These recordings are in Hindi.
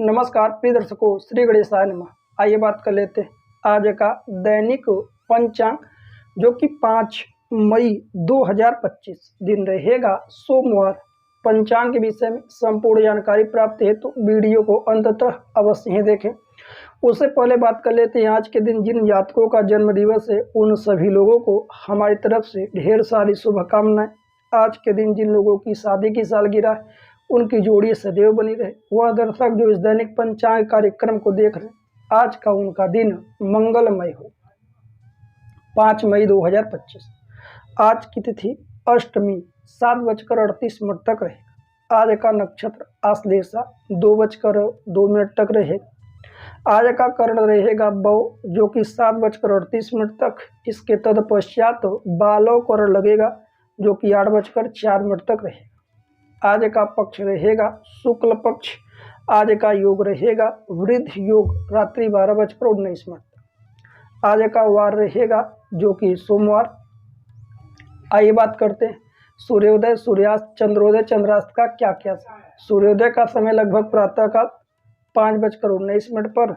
नमस्कार प्रिय दर्शकों, श्री गणेशाय नमः। आइए बात कर लेते हैं आज का दैनिक पंचांग, जो कि 5 मई 2025 दिन रहेगा सोमवार। पंचांग के विषय में संपूर्ण जानकारी प्राप्त है तो वीडियो को अंततः अवश्य ही देखें। उससे पहले बात कर लेते हैं आज के दिन जिन जातकों का जन्म दिवस है उन सभी लोगों को हमारी तरफ से ढेर सारी शुभकामनाएं। आज के दिन जिन लोगों की शादी की सालगिरह है उनकी जोड़ी सदैव बनी रहे। वह दर्शक जो इस दैनिक पंचांग कार्यक्रम को देख रहे हैं आज का उनका दिन मंगलमय हो। 5 मई 2025 आज की तिथि अष्टमी 7:38 तक रहेगा। आज का नक्षत्र आश्लेषा 2:02 तक रहेगा। आज का कर्ण रहेगा बौ, जो कि 7:38 तक। इसके तत्पश्चात बालव कर्ण लगेगा, जो कि 8:04 तक रहेगा। आज का पक्ष रहेगा शुक्ल पक्ष। आज का योग रहेगा वृद्ध योग, रात्रि 12:19 तक। आज का वार रहेगा जो कि सोमवार। आइए बात करते हैं सूर्योदय, सूर्यास्त, चंद्रोदय, चंद्रास्त का क्या क्या समय। सूर्योदय का समय लगभग प्रातःकाल 5:19 पर,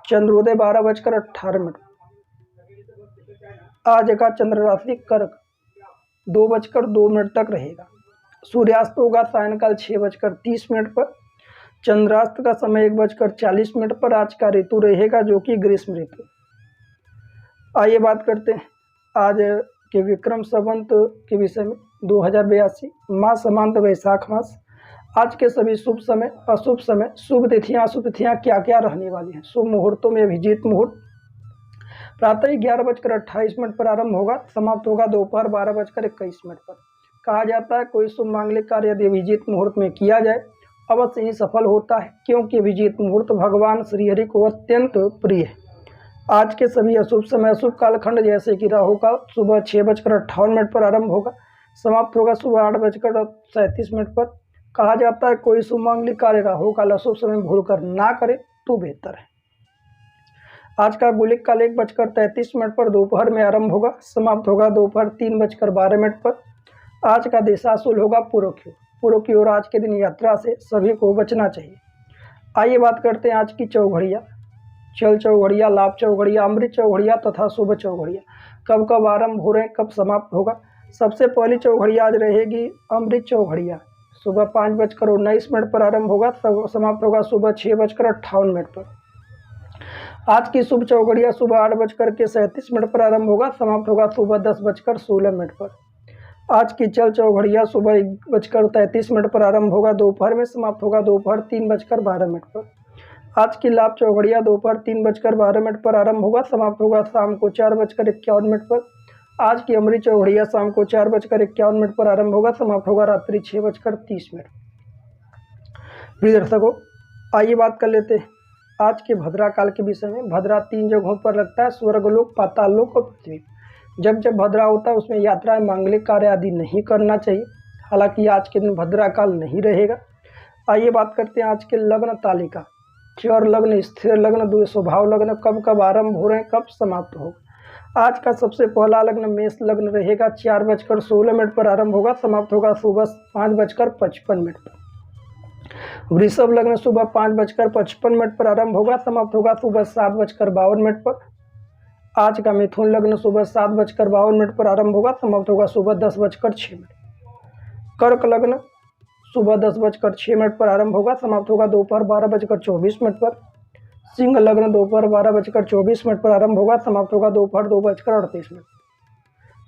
चंद्रोदय 12:18। आज का चंद्र राशि कर्क 2:02 तक रहेगा। सूर्यास्त होगा सायंकाल 6:30 पर। चंद्रास्त का समय 1:40 पर। आज का ऋतु रहेगा जो कि ग्रीष्म ऋतु। आइए बात करते हैं आज के विक्रम संवत के विषय में। 2082 मास समांत वैशाख मास। आज के सभी शुभ समय, अशुभ समय, शुभ तिथियां, अशुभ तिथियां क्या क्या रहने वाली हैं। शुभ मुहूर्तों में अभिजीत मुहूर्त प्रातः 11:28 पर आरंभ होगा, समाप्त होगा दोपहर 12:21 पर। कहा जाता है कोई शुभ मांगलिक कार्य यदि अभिजीत मुहूर्त में किया जाए अवश्य ही सफल होता है, क्योंकि अभिजीत मुहूर्त भगवान श्रीहरि को अत्यंत प्रिय है। आज के सभी अशुभ समय, अशुभ कालखंड जैसे कि राहु काल सुबह 6:58 पर आरंभ होगा, समाप्त होगा सुबह 8:37 पर। कहा जाता है कोई शुभ मांगलिक कार्य राहु काल अशुभ समय भूलकर ना करे तो बेहतर है। आज का गुलिक काल 1:33 पर दोपहर में आरंभ होगा, समाप्त होगा दोपहर 3:12 पर। आज का दिशाशूल होगा पूर्व की ओर। पूर्व की ओर आज के दिन यात्रा से सभी को बचना चाहिए। आइए बात करते हैं आज की चौघड़िया। चल चौघड़िया, लाभ चौघड़िया, अमृत चौघड़िया तथा शुभ चौघड़िया कब कब आरंभ हो रहे हैं, कब समाप्त होगा। सबसे पहली चौघड़िया आज रहेगी अमृत चौघड़िया। सुबह 5:19 पर आरंभ होगा, समाप्त होगा सुबह 6:58 पर। आज की शुभ चौघड़िया सुबह 8:37 पर आरंभ होगा, समाप्त होगा सुबह 10:16 पर। आज की चल चौघड़िया सुबह 1:33 पर आरंभ होगा, दोपहर में समाप्त होगा दोपहर 3:12 पर। आज की लाभ चौघड़िया दोपहर 3:12 पर आरंभ होगा, समाप्त होगा शाम को 4:51 पर। आज की अमृत चौघड़िया शाम को 4:51 पर आरंभ होगा, समाप्त होगा रात्रि 6:30। प्रिय दर्शकों, आइए बात कर लेते हैं आज के भद्रा काल के विषय में। भद्रा 3 जगहों पर लगता है, स्वर्गलोक, पाताललोक और पृथ्वी। जब जब भद्रा होता है उसमें यात्रा, मांगलिक कार्य आदि नहीं करना चाहिए। हालांकि आज के दिन भद्रा काल नहीं रहेगा। आइए बात करते हैं आज के लग्न तालिका। चर लग्न, स्थिर लग्न, द्वि स्वभाव लग्न कब कब आरंभ हो रहे हैं, कब समाप्त होगा। आज का सबसे पहला लग्न मेष लग्न रहेगा, 4:16 पर आरंभ होगा, समाप्त होगा सुबह 5:55 पर। वृषभ लग्न सुबह 5:55 पर आरंभ होगा, समाप्त होगा सुबह 7:52 पर। आज का मिथुन लग्न सुबह 7:52 पर आरंभ होगा, समाप्त होगा सुबह 10:06। कर्क लग्न सुबह 10:06 पर आरंभ होगा, समाप्त होगा दोपहर 12:24 पर। सिंह लग्न दोपहर 12:24 पर आरंभ होगा, समाप्त होगा दोपहर 2:38।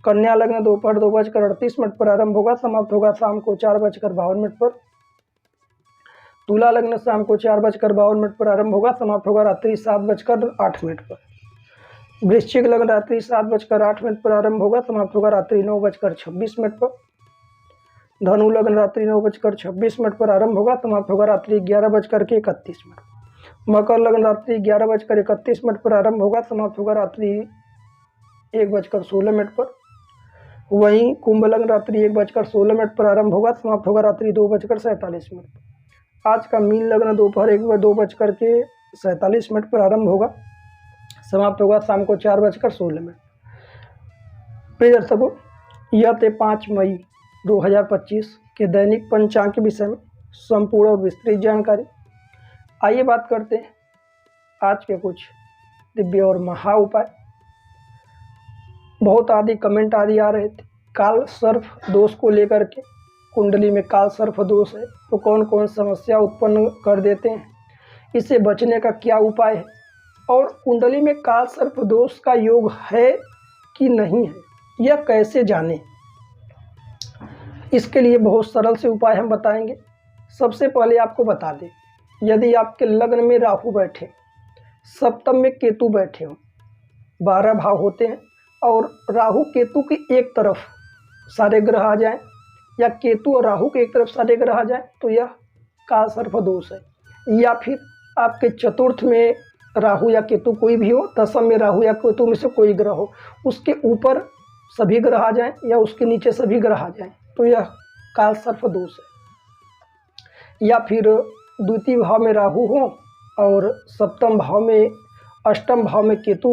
कन्या लग्न दोपहर 2:38 पर आरंभ होगा, समाप्त होगा शाम को 4:52 पर। तुला लग्न शाम को 4:52 पर आरंभ होगा, समाप्त होगा रात्रि 7:08 पर। वृश्चिक लग्न रात्रि 7:08 पर आरंभ होगा, समाप्त होगा रात्रि 9:26 पर। धनु लग्न रात्रि 9:26 पर आरंभ होगा, समाप्त होगा रात्रि 11:31 मिनट। मकर लग्न रात्रि 11:31 पर आरंभ होगा, समाप्त होगा रात्रि 1:16 पर। वहीं कुंभ लग्न रात्रि 1:16 पर आरंभ होगा, समाप्त होगा रात्रि 2:47 पर। आज का मीन लग्न दोपहर 2:47 पर आरंभ होगा, समाप्त होगा शाम को 4:16। प्रिय दर्शकों, यह थे 5 मई 2025 के दैनिक पंचांग के विषय में संपूर्ण और विस्तृत जानकारी। आइए बात करते हैं आज के कुछ दिव्य और महा उपाय। बहुत आदि कमेंट आदि आ रहे थे काल सर्प दोष को लेकर के, कुंडली में काल सर्प दोष है तो कौन कौन समस्या उत्पन्न कर देते हैं, इससे बचने का क्या उपाय है, और कुंडली में काल सर्प दोष का योग है कि नहीं है, यह कैसे जाने। इसके लिए बहुत सरल से उपाय हम बताएंगे। सबसे पहले आपको बता दें, यदि आपके लग्न में राहु बैठे, सप्तम में केतु बैठे हो, 12 भाव होते हैं, और राहु केतु की एक तरफ सारे ग्रह आ जाएं या केतु और राहु के एक तरफ सारे ग्रह आ जाएं तो यह काल सर्प दोष है। या फिर आपके चतुर्थ में राहु या केतु कोई भी हो, दशम में राहु या केतु में से कोई ग्रह हो, उसके ऊपर सभी ग्रह आ जाएं या उसके नीचे सभी ग्रह आ जाएं तो यह काल सर्प दोष है। या फिर द्वितीय भाव में राहु हो और सप्तम भाव में, अष्टम भाव में केतु,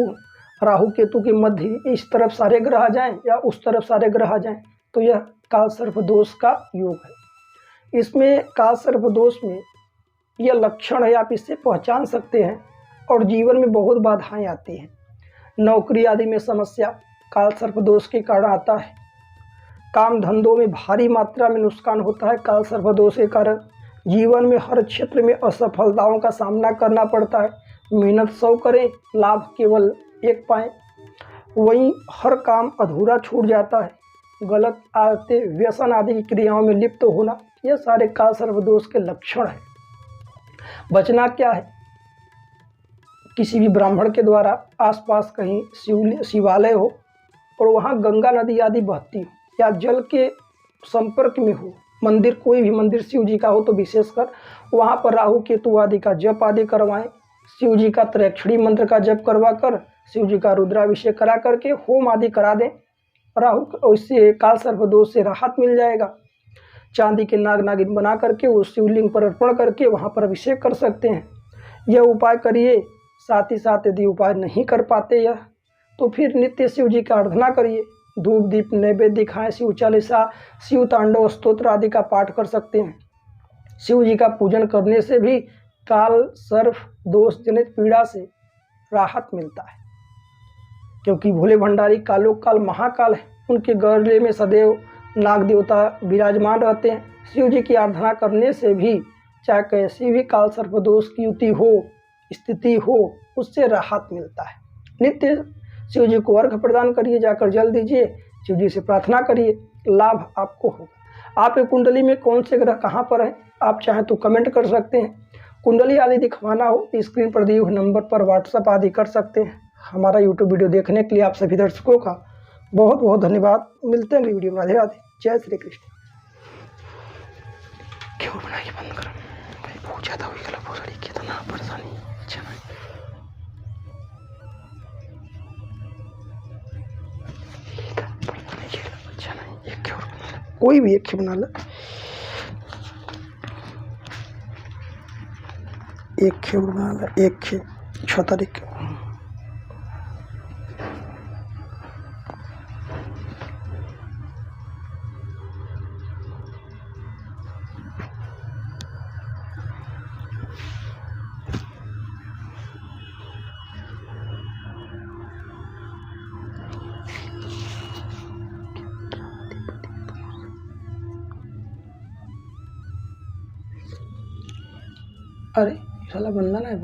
राहु केतु के मध्य इस तरफ सारे ग्रह आ जाएं या उस तरफ सारे ग्रह आ जाएं तो यह काल सर्प दोष का योग है। इसमें काल सर्प दोष में यह लक्षण है, आप इससे पहचान सकते हैं, और जीवन में बहुत बाधाएं आती हैं। नौकरी आदि में समस्या काल सर्प दोष के कारण आता है। काम धंधों में भारी मात्रा में नुकसान होता है काल सर्प दोष के कारण। जीवन में हर क्षेत्र में असफलताओं का सामना करना पड़ता है। मेहनत 100 करें, लाभ केवल 1 पाएँ। वहीं हर काम अधूरा छूट जाता है। गलत आदतें, व्यसन आदि की क्रियाओं में लिप्त होना, ये सारे काल सर्प दोष के लक्षण हैं। बचना क्या है, किसी भी ब्राह्मण के द्वारा आसपास कहीं शिवालय हो और वहाँ गंगा नदी आदि बहती हो या जल के संपर्क में हो, मंदिर, कोई भी मंदिर शिव जी का हो तो विशेषकर वहाँ पर राहु केतु आदि का जप आदि करवाएं। शिव जी का त्रैक्षणी मंत्र का जप करवा कर, शिव जी का रुद्राभिषेक करा करके होम आदि करा दें। राहु, इससे काल सर्प दोष से राहत मिल जाएगा। चांदी के नाग नागिन बना करके उस शिवलिंग पर अर्पण करके वहाँ पर अभिषेक कर सकते हैं। यह उपाय करिए। साथ ही साथ यदि उपाय नहीं कर पाते यह, तो फिर नित्य शिव जी का आराधना करिए। धूप दीप नैवेद्य दिखाएं, शिव चालीसा, शिव तांडव स्तोत्र आदि का पाठ कर सकते हैं। शिव जी का पूजन करने से भी काल सर्प दोष जनित पीड़ा से राहत मिलता है, क्योंकि भोले भंडारी कालो काल महाकाल है। उनके गले में सदैव नाग देवता विराजमान रहते हैं। शिव जी की आराधना करने से भी चाहे कैसी भी काल सर्प दोष की युति हो, स्थिति हो, उससे राहत मिलता है। नित्य शिव जी को अर्घ प्रदान करिए, जाकर जल दीजिए, शिव जी से प्रार्थना करिए, लाभ आपको होगा। आपकी कुंडली में कौन से ग्रह कहाँ पर हैं, आप चाहें तो कमेंट कर सकते हैं। कुंडली आदि दिखवाना हो तो स्क्रीन पर दिए हुए नंबर पर व्हाट्सअप आदि कर सकते हैं। हमारा यूट्यूब वीडियो देखने के लिए आप सभी दर्शकों का बहुत बहुत धन्यवाद। मिलते हैं अगली वीडियो में। राधे राधे, जय श्री कृष्ण। क्यों बना के बंद कर भाई, बहुत ज़्यादा हुई गला बहुत सारी, कितना परेशानी। अच्छा नहीं, अच्छा नहीं, एक और बना ले, कोई भी एक बना ले, एक और बना ले, एक 6 तारीख। अरे साला बंदा ना है।